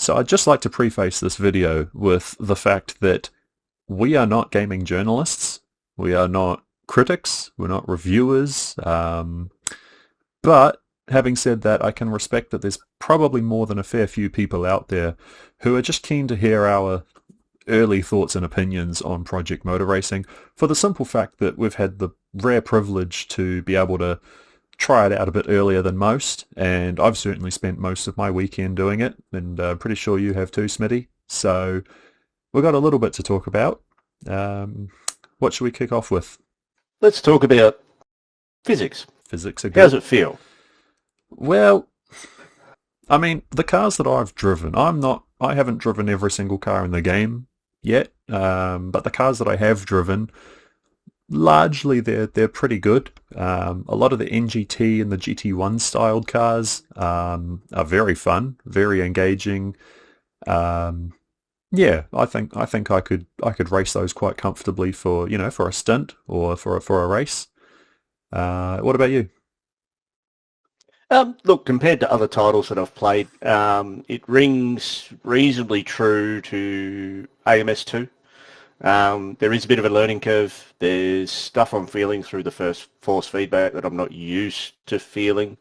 So I'd just like to preface this video with the fact that we are not gaming journalists, we are not critics, we're not reviewers, but having said that, I can respect that there's probably more than a fair few people out there who are just keen to hear our early thoughts and opinions on Project Motor Racing for the simple fact that we've had the rare privilege to be able to try it out a bit earlier than most, and I've certainly spent most of my weekend doing it, and pretty sure you have too, Smitty. So we've got a little bit to talk about. What should we kick off with? Let's talk about physics. Physics are How does good. it feel? Well, I mean, the cars that I've driven, I haven't driven every single car in the game yet, but the cars that I have driven, largely they're pretty good. A lot of the NGT and the GT1 styled cars are very fun, very engaging. Um, yeah, I think I could race those quite comfortably for for a stint or for a race. What about you? Look, compared to other titles that I've played, it rings reasonably true to AMS2. There is a bit of a learning curve. There's stuff I'm feeling through the first force feedback that I'm not used to feeling.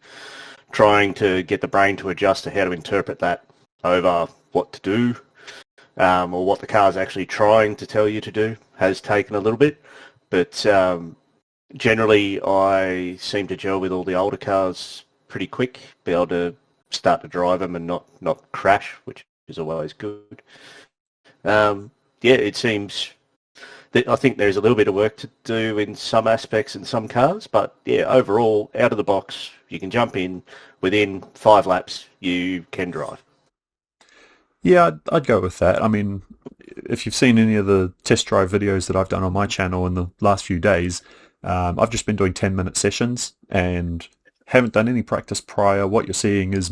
Trying to get the brain to adjust to how to interpret that over what to do, or what the car's actually trying to tell you to do has taken a little bit. But generally, I seem to gel with all the older cars pretty quick, be able to start to drive them and not crash, which is always good. Yeah, it seems that I think there's a little bit of work to do in some aspects in some cars, but yeah, overall, out of the box, you can jump in within 5 laps, you can drive. Yeah, I'd go with that. I mean, if you've seen any of the test drive videos that I've done on my channel in the last few days, I've just been doing 10-minute sessions and haven't done any practice prior. What you're seeing is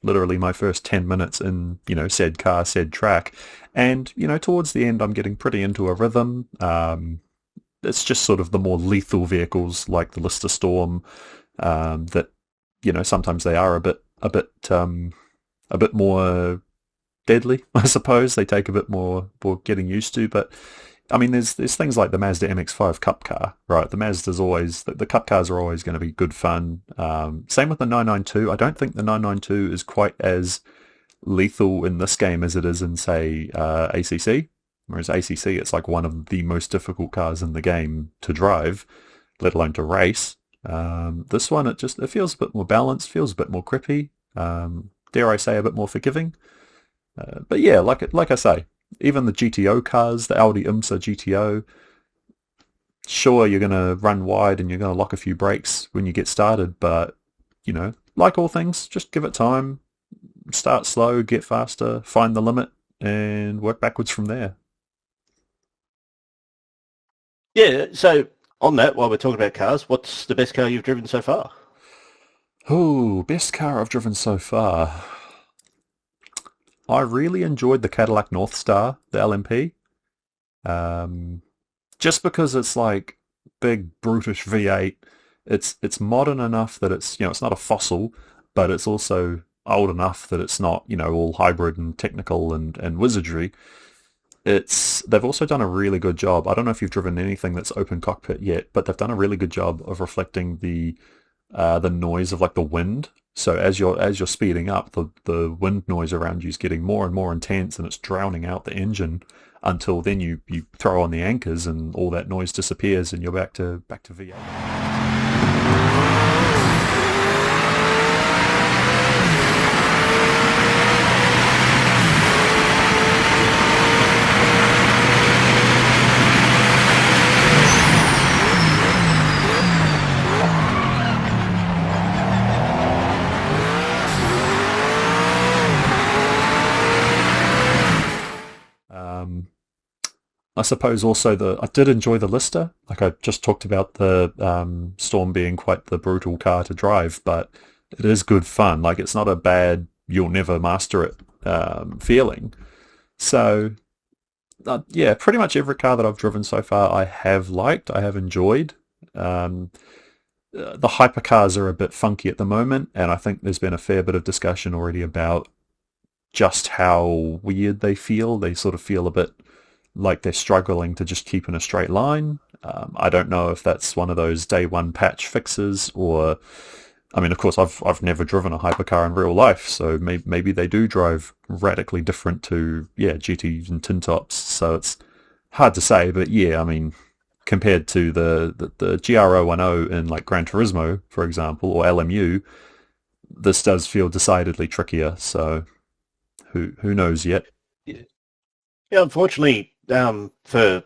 literally my first 10 minutes in, said car, said track. And, towards the end, I'm getting pretty into a rhythm. It's just sort of the more lethal vehicles like the Lister Storm, that, sometimes they are a bit more deadly, I suppose. They take a bit more getting used to, but I mean, there's things like the Mazda MX-5 Cup car, right? The Cup cars are always going to be good fun. Same with the 992. I don't think the 992 is quite as lethal in this game as it is in, say, ACC. Whereas ACC, it's like one of the most difficult cars in the game to drive, let alone to race. This one, it feels a bit more balanced, feels a bit more grippy. Dare I say, a bit more forgiving. But yeah, like I say, even the GTO cars, the Audi IMSA GTO, sure, you're going to run wide and you're going to lock a few brakes when you get started, but, like all things, just give it time, start slow, get faster, find the limit, and work backwards from there. Yeah, so on that, while we're talking about cars, what's the best car you've driven so far? Oh, best car I've driven so far. I really enjoyed the Cadillac North Star, the LMP. Just because it's like big brutish V8. It's modern enough that it's not a fossil, but it's also old enough that it's not all hybrid and technical and wizardry. They've also done a really good job. I don't know if you've driven anything that's open cockpit yet, but they've done a really good job of reflecting the noise of like the wind. So as you're speeding up, the wind noise around you is getting more and more intense, and it's drowning out the engine until then you throw on the anchors and all that noise disappears and you're back to V8. I suppose also I did enjoy the Lister. Like I just talked about the Storm being quite the brutal car to drive, but it is good fun. Like it's not a bad you'll never master it feeling. So yeah, pretty much every car that I've driven so far I have liked, I have enjoyed. Um, the hypercars are a bit funky at the moment, and I think there's been a fair bit of discussion already about just how weird they feel. They sort of feel a bit like they're struggling to just keep in a straight line. I don't know if that's one of those day one patch fixes, or I mean, of course, I've never driven a hypercar in real life, so maybe they do drive radically different to GTs and tin tops. So it's hard to say, but yeah, I mean, compared to the GR010 in like Gran Turismo, for example, or LMU, this does feel decidedly trickier. So who knows yet? Yeah, yeah, unfortunately, for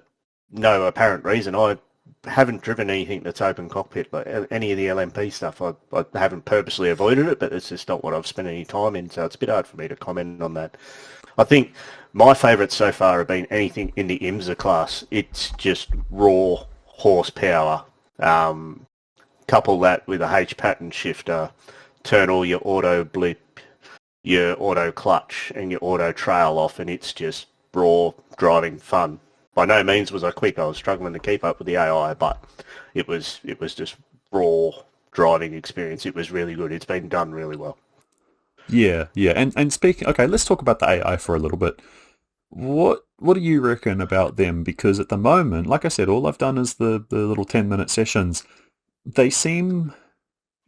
no apparent reason, I haven't driven anything that's open cockpit, like any of the LMP stuff. I haven't purposely avoided it, but it's just not what I've spent any time in, so it's a bit hard for me to comment on that. I think my favourites so far have been anything in the IMSA class. It's just raw horsepower. Couple that with a H pattern shifter, turn all your auto blip, your auto clutch and your auto trail off, and it's just raw driving fun. By no means was I quick. I was struggling to keep up with the AI, but it was just raw driving experience. It was really good. It's been done really well. Yeah, yeah. And speaking, okay, let's talk about the AI for a little bit. What do you reckon about them? Because at the moment, like I said, all I've done is the little 10-minute sessions. They seem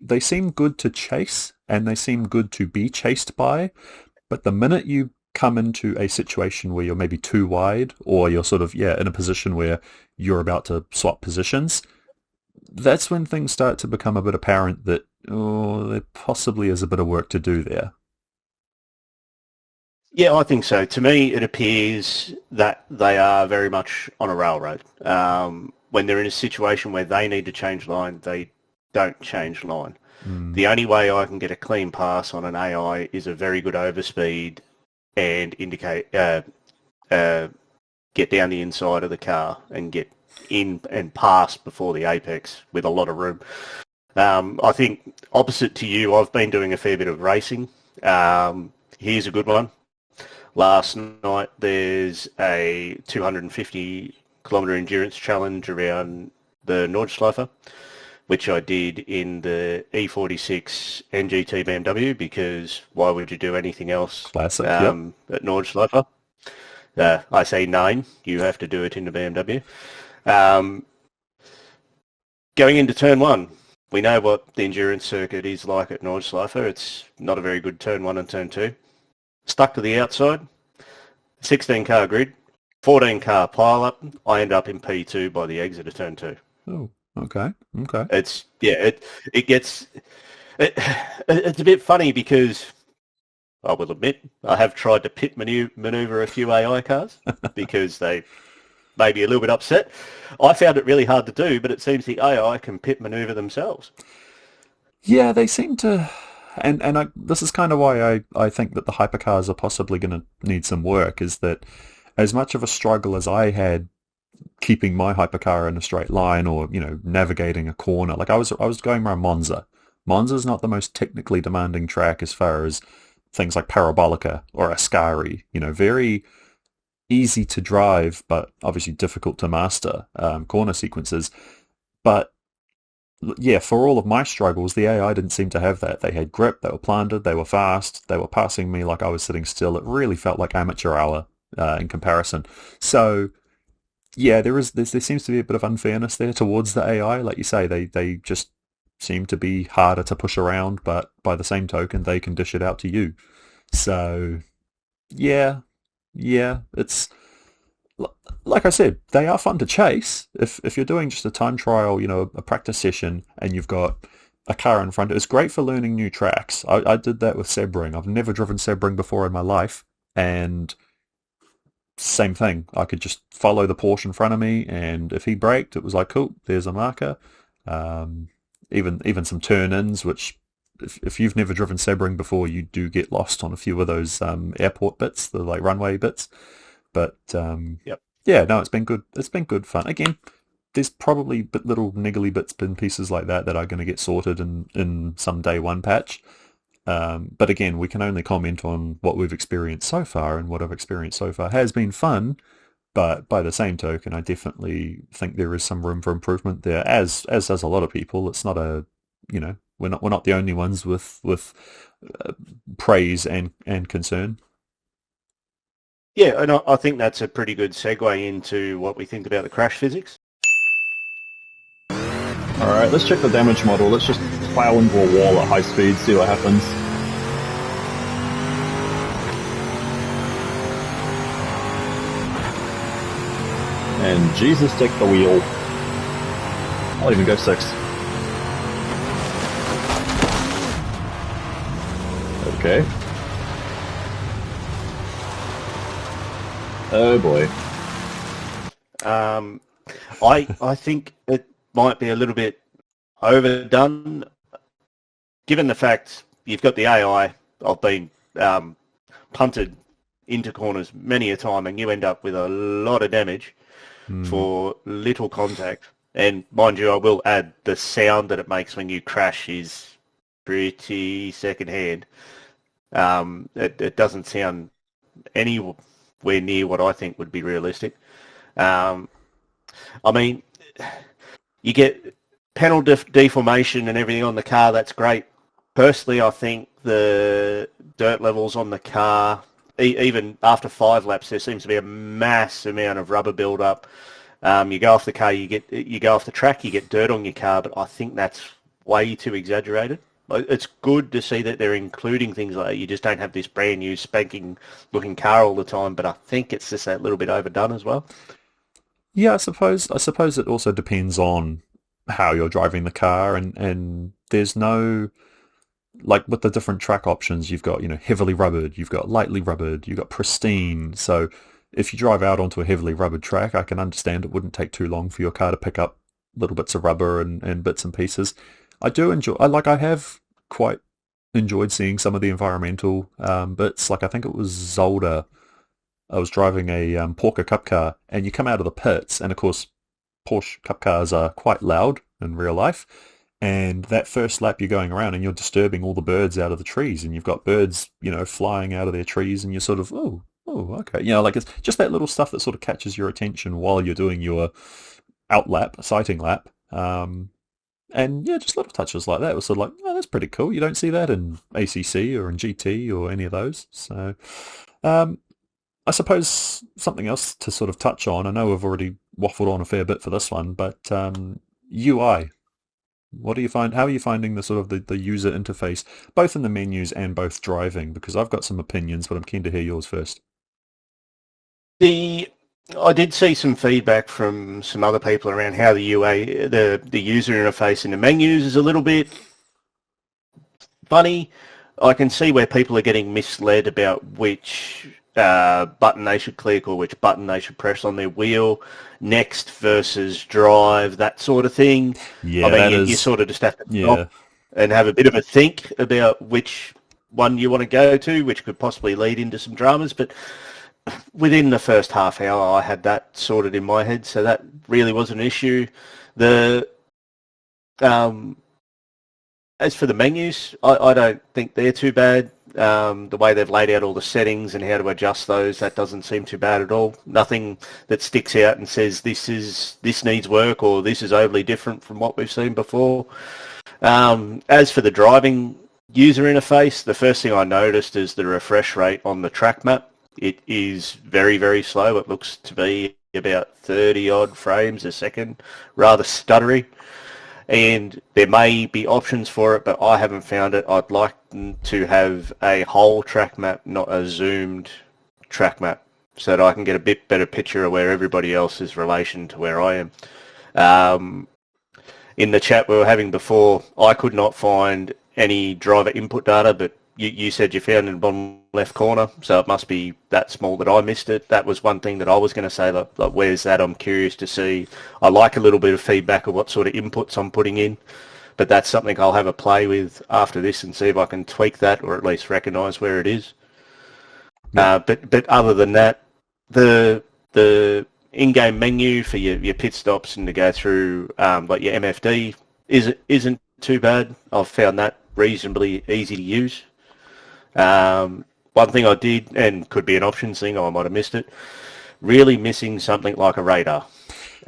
they seem good to chase and they seem good to be chased by, but the minute you come into a situation where you're maybe too wide or you're sort of in a position where you're about to swap positions, that's when things start to become a bit apparent that there possibly is a bit of work to do there. Yeah, I think so. To me, it appears that they are very much on a railroad. When they're in a situation where they need to change line, they don't change line. Mm, The only way I can get a clean pass on an AI is a very good overspeed and indicate uh, get down the inside of the car and get in and pass before the apex with a lot of room. I think opposite to you, I've been doing a fair bit of racing. Here's a good one. Last night there's a 250 kilometre endurance challenge around the Nordschleife, which I did in the E46 NGT BMW because why would you do anything else classic, yep. at Nordschleife? I say nine, you have to do it in the BMW. Um, Going into turn one, we know what the endurance circuit is like at Nordschleife. It's not a very good turn one and turn two. Stuck to the outside, 16 car grid, 14 car pile up. I end up in P2 by the exit of turn two. Oh, okay, okay. It gets it's a bit funny because I will admit I have tried to pit maneuver a few AI cars because they may be a little bit upset. I found it really hard to do, but it seems the AI can pit maneuver themselves. Yeah, they seem to, this is kind of why I think that the hypercars are possibly going to need some work, is that as much of a struggle as I had keeping my hypercar in a straight line or, navigating a corner, like I was going around Monza. Monza's not the most technically demanding track as far as things like Parabolica or Ascari, very easy to drive, but obviously difficult to master corner sequences. But yeah, for all of my struggles, the AI didn't seem to have that. They had grip, they were planted, they were fast, they were passing me like I was sitting still. It really felt like amateur hour in comparison. So yeah, there seems to be a bit of unfairness there towards the AI. Like you say, they just seem to be harder to push around, but by the same token, they can dish it out to you. So yeah, yeah, it's like I said, they are fun to chase. If you're doing just a time trial, a practice session, and you've got a car in front, it's great for learning new tracks. I did that with Sebring. I've never driven Sebring before in my life, and same thing. I could just follow the Porsche in front of me, and if he braked, it was like, cool, there's a marker. Um, even some turn-ins, which if you've never driven Sebring before, you do get lost on a few of those airport bits, the like runway bits. But Yep. yeah, no, it's been good. It's been good fun. Again, there's probably little niggly bits and pieces like that are going to get sorted in some day one patch. But again, we can only comment on what we've experienced so far, and what I've experienced so far has been fun. But by the same token, I definitely think there is some room for improvement there, as does a lot of people. It's not we're not the only ones with praise and concern. Yeah, and I think that's a pretty good segue into what we think about the crash physics. Alright, let's check the damage model. Let's just plow into a wall at high speed, see what happens. And Jesus, take the wheel. I'll even go 6. Okay. Oh boy. I think it might be a little bit overdone, given the fact you've got the AI. I've been punted into corners many a time, and you end up with a lot of damage for little contact. And mind you, I will add the sound that it makes when you crash is pretty secondhand. It doesn't sound anywhere near what I think would be realistic. I mean, you get panel deformation and everything on the car. That's great. Personally, I think the dirt levels on the car, even after 5 laps, there seems to be a mass amount of rubber build-up. You go off the car, you go off the track, you get dirt on your car, but I think that's way too exaggerated. It's good to see that they're including things like that. You just don't have this brand new spanking looking car all the time, but I think it's just a little bit overdone as well. Yeah, I suppose it also depends on how you're driving the car, and there's no, like with the different track options, you've got, heavily rubbered, you've got lightly rubbered, you've got pristine. So if you drive out onto a heavily rubbered track, I can understand it wouldn't take too long for your car to pick up little bits of rubber and bits and pieces. I have quite enjoyed seeing some of the environmental bits. Like I think it was Zolder. I was driving a Porker Cup car, and you come out of the pits, and of course Porsche Cup cars are quite loud in real life. And that first lap you're going around and you're disturbing all the birds out of the trees, and you've got birds, flying out of their trees, and you're sort of, oh, okay. Like it's just that little stuff that sort of catches your attention while you're doing your out lap, sighting lap. And yeah, just little touches like that was sort of like, oh, that's pretty cool. You don't see that in ACC or in GT or any of those. So, um, I suppose something else to sort of touch on. I know we've already waffled on a fair bit for this one, but UI. What do you find? How are you finding the sort of the user interface, both in the menus and both driving? Because I've got some opinions, but I'm keen to hear yours first. I did see some feedback from some other people around how the UA, the user interface in the menus is a little bit funny. I can see where people are getting misled about which button they should click or which button they should press on their wheel, next versus drive, that sort of thing. Yeah, I mean, that you is. sort of just have to Yeah, stop and have a bit of a think about which one you want to go to, which could possibly lead into some dramas. But within the first half hour, I had that sorted in my head, so that really wasn't an issue. The um, As for the menus, I don't think they're too bad. The way they've laid out all the settings and how to adjust those, that doesn't seem too bad at all. Nothing that sticks out and says this needs work or this is overly different from what we've seen before. As for the driving user interface, the first thing I noticed is the refresh rate on the track map. It is very, very slow. It looks to be about 30 odd frames a second, rather stuttery. And there may be options for it, but I haven't found it. I'd like to have a whole track map, not a zoomed track map, so that I can get a bit better picture of where everybody else is relation to where I am. Um, in the chat we were having before, I could not find any driver input data, but you said you found it in the bottom left corner, so it must be that small that I missed it. That was one thing that I was going to say, like, where's that? I'm curious to see. I like a little bit of feedback of what sort of inputs I'm putting in, but that's something I'll have a play with after this and see if I can tweak that or at least recognise where it is. yep. But other than that, the in-game menu for your pit stops and to go through like your MFD isn't too bad. I've found that reasonably easy to use. One thing I did, and could be an options thing, I might have missed it, really missing something like a radar.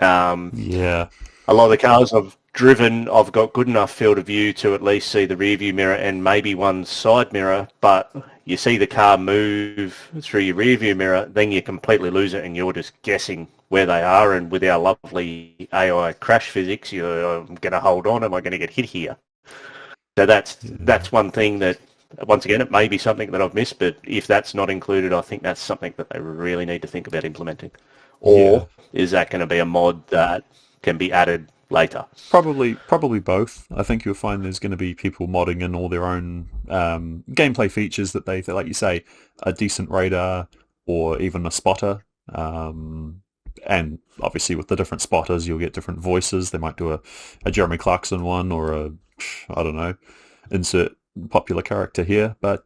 Yeah. A lot of the cars I've driven, I've got good enough field of view to at least see the rear view mirror and maybe one side mirror, but you see the car move through your rearview mirror, then you completely lose it and you're just guessing where they are. And with our lovely AI crash physics, you're going to hold on. Am I going to get hit here? So that's one thing that, once again, it may be something that I've missed, but if that's not included, I think that's something that they really need to think about implementing. Yeah. Or is that going to be a mod that can be added later? Probably both. I think you'll find there's going to be people modding in all their own gameplay features that they, like you say, a decent radar or even a spotter. And obviously with the different spotters, you'll get different voices. They might do a Jeremy Clarkson one or I don't know, insert popular character here. But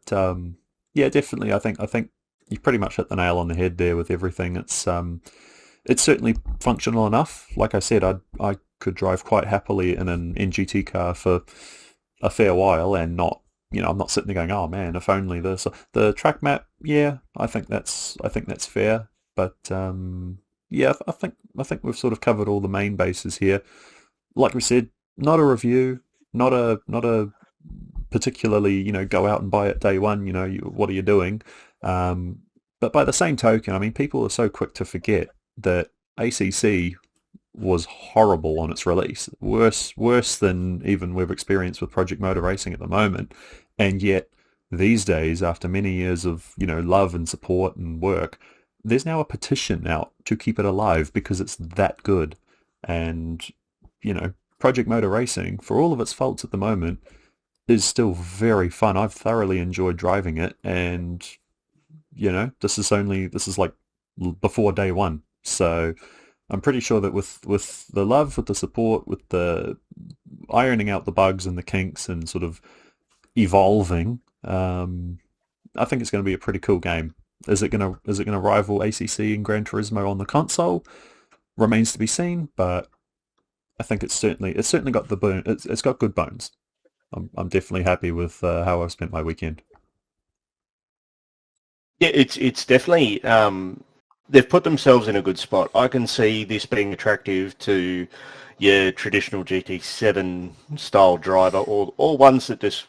yeah, definitely. I think you pretty much hit the nail on the head there with everything. It's certainly functional enough. Like I said, I could drive quite happily in an NGT car for a fair while and not, I'm not sitting there going, oh man, if only this. The track map, yeah, I think that's fair. But yeah, I think we've sort of covered all the main bases here. Like we said, not a review, not a particularly, go out and buy it day one. What are you doing? But by the same token, I mean, people are so quick to forget that ACC was horrible on its release, worse than even we've experienced with Project Motor Racing at the moment, and yet these days, after many years of love and support and work, there's now a petition out to keep it alive because it's that good, and Project Motor Racing, for all of its faults at the moment, is still very fun. I've thoroughly enjoyed driving it, and this is like before day one. So I'm pretty sure that with the love, with the support, with the ironing out the bugs and the kinks and sort of evolving, I think it's going to be a pretty cool game. Is it gonna rival ACC and Gran Turismo on the console? Remains to be seen, but I think it's certainly got the bone. It's got good bones. I'm definitely happy with how I've spent my weekend. Yeah, it's definitely they've put themselves in a good spot. I can see this being attractive to your traditional GT7 style driver, or ones that just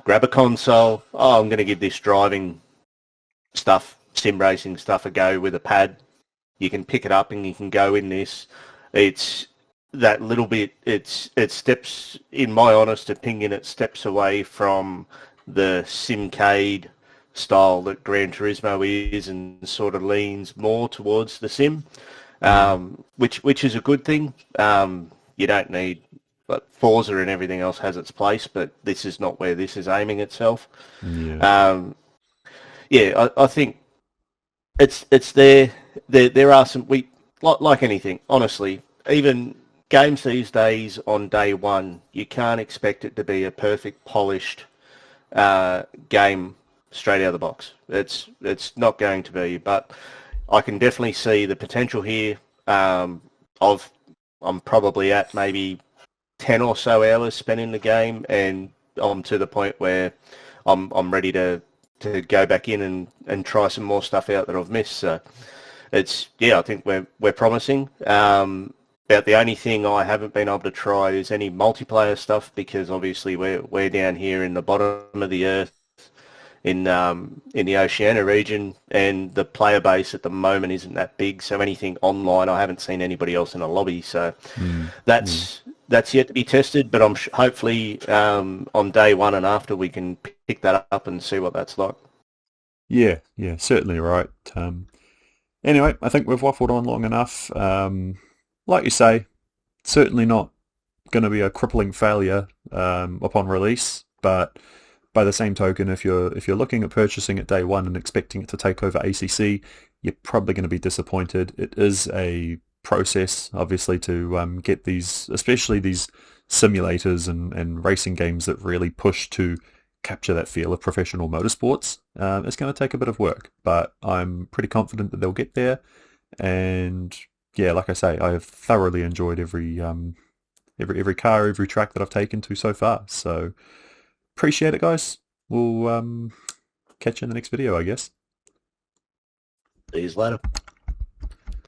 grab a console. Oh, I'm going to give this driving stuff, sim racing stuff, a go with a pad. You can pick it up and you can go in this. It's that little bit. It steps, in my honest opinion, it steps away from the simcade style that Gran Turismo is, and sort of leans more towards the sim, which is a good thing. You don't need, but Forza and everything else has its place, but this is not where this is aiming itself. Yeah. Yeah, I think it's there. There are some, like anything, honestly, even games these days on day one, you can't expect it to be a perfect, polished game straight out of the box. It's not going to be, but I can definitely see the potential here. I'm probably at maybe 10 or so hours spent in the game, and I'm to the point where I'm ready to go back in and try some more stuff out that I've missed. So I think we're promising. About the only thing I haven't been able to try is any multiplayer stuff, because obviously we're down here in the bottom of the earth in the Oceania region, and the player base at the moment isn't that big. So anything online, I haven't seen anybody else in a lobby. So that's yet to be tested. But I'm hopefully on day one and after we can pick that up and see what that's like. Yeah, certainly right. Anyway, I think we've waffled on long enough. Like you say, certainly not going to be a crippling failure upon release, but by the same token, if you're looking at purchasing it day one and expecting it to take over ACC, you're probably going to be disappointed. It is a process, obviously, to get these, especially these simulators and racing games that really push to capture that feel of professional motorsports. It's going to take a bit of work, but I'm pretty confident that they'll get there. And yeah, like I say, I have thoroughly enjoyed every car, every track that I've taken to so far. So appreciate it, guys. We'll catch you in the next video, I guess. See you later.